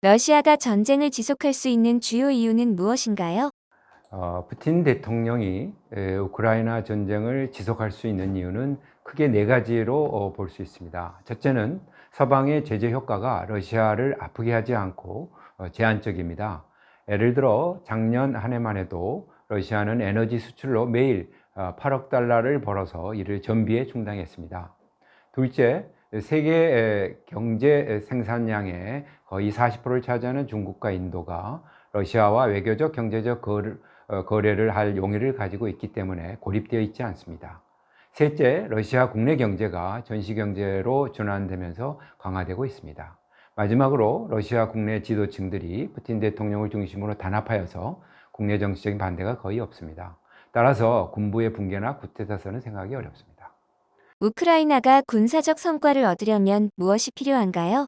러시아가 전쟁을 지속할 수 있는 주요 이유는 무엇인가요? 푸틴 대통령이 우크라이나 전쟁을 지속할 수 있는 이유는 크게 네 가지로 볼 수 있습니다. 첫째는 서방의 제재 효과가 러시아를 아프게 하지 않고 제한적입니다. 예를 들어 작년 한 해만 해도 러시아는 에너지 수출로 매일 8억 달러를 벌어서 이를 전비에 충당했습니다. 둘째, 세계 경제 생산량의 거의 40%를 차지하는 중국과 인도가 러시아와 외교적, 경제적 거래를 할 용의를 가지고 있기 때문에 고립되어 있지 않습니다. 셋째, 러시아 국내 경제가 전시 경제로 전환되면서 강화되고 있습니다. 마지막으로 러시아 국내 지도층들이 푸틴 대통령을 중심으로 단합하여서 국내 정치적인 반대가 거의 없습니다. 따라서 군부의 붕괴나 쿠데타서는 생각이 어렵습니다. 우크라이나가 군사적 성과를 얻으려면 무엇이 필요한가요?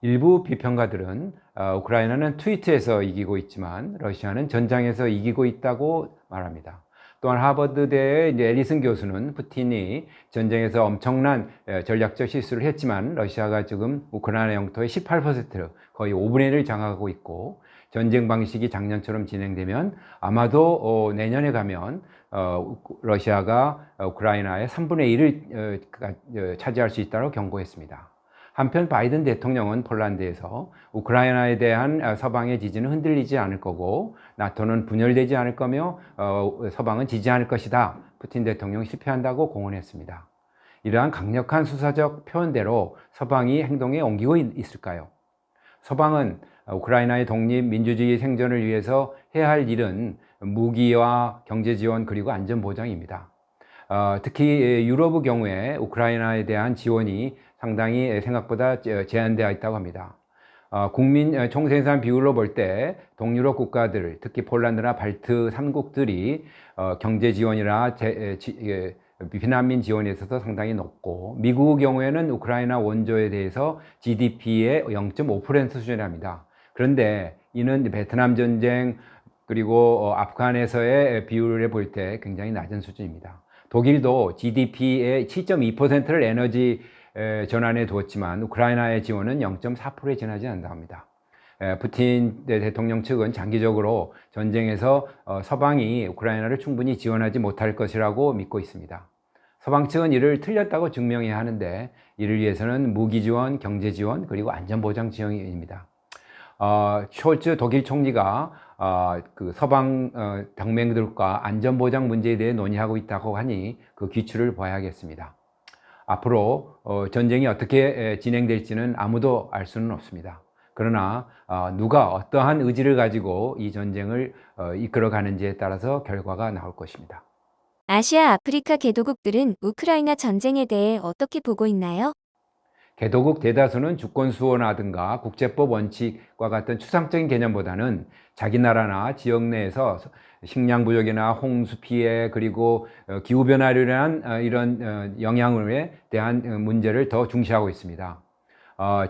일부 비평가들은 우크라이나는 트위트에서 이기고 있지만 러시아는 전장에서 이기고 있다고 말합니다. 또한 하버드대의 에리슨 교수는 푸틴이 전쟁에서 엄청난 전략적 실수를 했지만 러시아가 지금 우크라이나 영토의 18% 거의 5분의 1을 장악하고 있고 전쟁 방식이 작년처럼 진행되면 아마도 내년에 가면 러시아가 우크라이나의 3분의 1을 차지할 수 있다고 경고했습니다. 한편 바이든 대통령은 폴란드에서 우크라이나에 대한 서방의 지지는 흔들리지 않을 거고 나토는 분열되지 않을 거며 서방은 지지 않을 것이다. 푸틴 대통령 실패한다고 공언했습니다. 이러한 강력한 수사적 표현대로 서방이 행동에 옮기고 있을까요? 서방은 우크라이나의 독립, 민주주의 생존을 위해서 해야 할 일은 무기와 경제 지원 그리고 안전 보장입니다. 특히 유럽의 경우에 우크라이나에 대한 지원이 상당히 생각보다 제한되어 있다고 합니다. 국민 총생산 비율로 볼 때 동유럽 국가들, 특히 폴란드나 발트 3국들이 경제 지원이나 비난민 지원에 있어서 상당히 높고 미국의 경우에는 우크라이나 원조에 대해서 GDP의 0.5% 수준이랍니다. 그런데 이는 베트남 전쟁 그리고 아프간에서의 비율을 볼 때 굉장히 낮은 수준입니다. 독일도 GDP의 7.2%를 에너지 전환에 두었지만 우크라이나의 지원은 0.4%에 지나지 않는다고 합니다. 푸틴 대통령 측은 장기적으로 전쟁에서 서방이 우크라이나를 충분히 지원하지 못할 것이라고 믿고 있습니다. 서방 측은 이를 틀렸다고 증명해야 하는데 이를 위해서는 무기 지원, 경제 지원, 그리고 안전보장 지원입니다. 숄츠 독일 총리가 그 서방 동맹들과 안전보장 문제에 대해 논의하고 있다고 하니 그 기출을 봐야겠습니다. 앞으로 전쟁이 어떻게 진행될지는 아무도 알 수는 없습니다. 그러나 누가 어떠한 의지를 가지고 이 전쟁을 이끌어가는지에 따라서 결과가 나올 것입니다. 아시아 아프리카 개도국들은 우크라이나 전쟁에 대해 어떻게 보고 있나요? 개도국 대다수는 주권 수호라든가 국제법 원칙과 같은 추상적인 개념보다는 자기 나라나 지역 내에서 식량 부족이나 홍수 피해 그리고 기후 변화로 인한 이런 영향에 대한 문제를 더 중시하고 있습니다.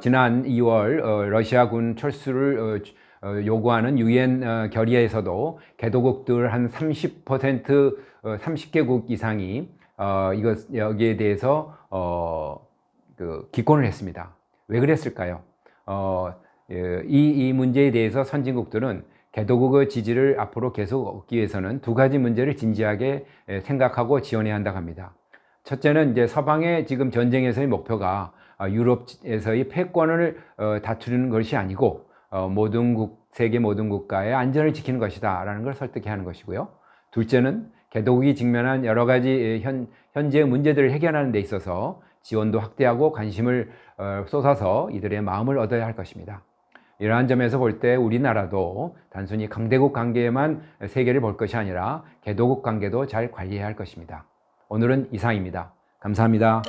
지난 2월 러시아군 철수를 요구하는 유엔 결의에서도 개도국들 한 30%, 30개국 이상이 여기에 대해서 기권을 했습니다. 왜 그랬을까요? 이 문제에 대해서 선진국들은 개도국의 지지를 앞으로 계속 얻기 위해서는 두 가지 문제를 진지하게 생각하고 지원해야 한다고 합니다. 첫째는 이제 서방의 지금 전쟁에서의 목표가 유럽에서의 패권을 다투는 것이 아니고 세계 모든 국가의 안전을 지키는 것이다 라는 걸 설득해야 하는 것이고요. 둘째는 개도국이 직면한 여러 가지 현재의 문제들을 해결하는 데 있어서 지원도 확대하고 관심을 쏟아서 이들의 마음을 얻어야 할 것입니다. 이러한 점에서 볼 때 우리나라도 단순히 강대국 관계에만 세계를 볼 것이 아니라 개도국 관계도 잘 관리해야 할 것입니다. 오늘은 이상입니다. 감사합니다.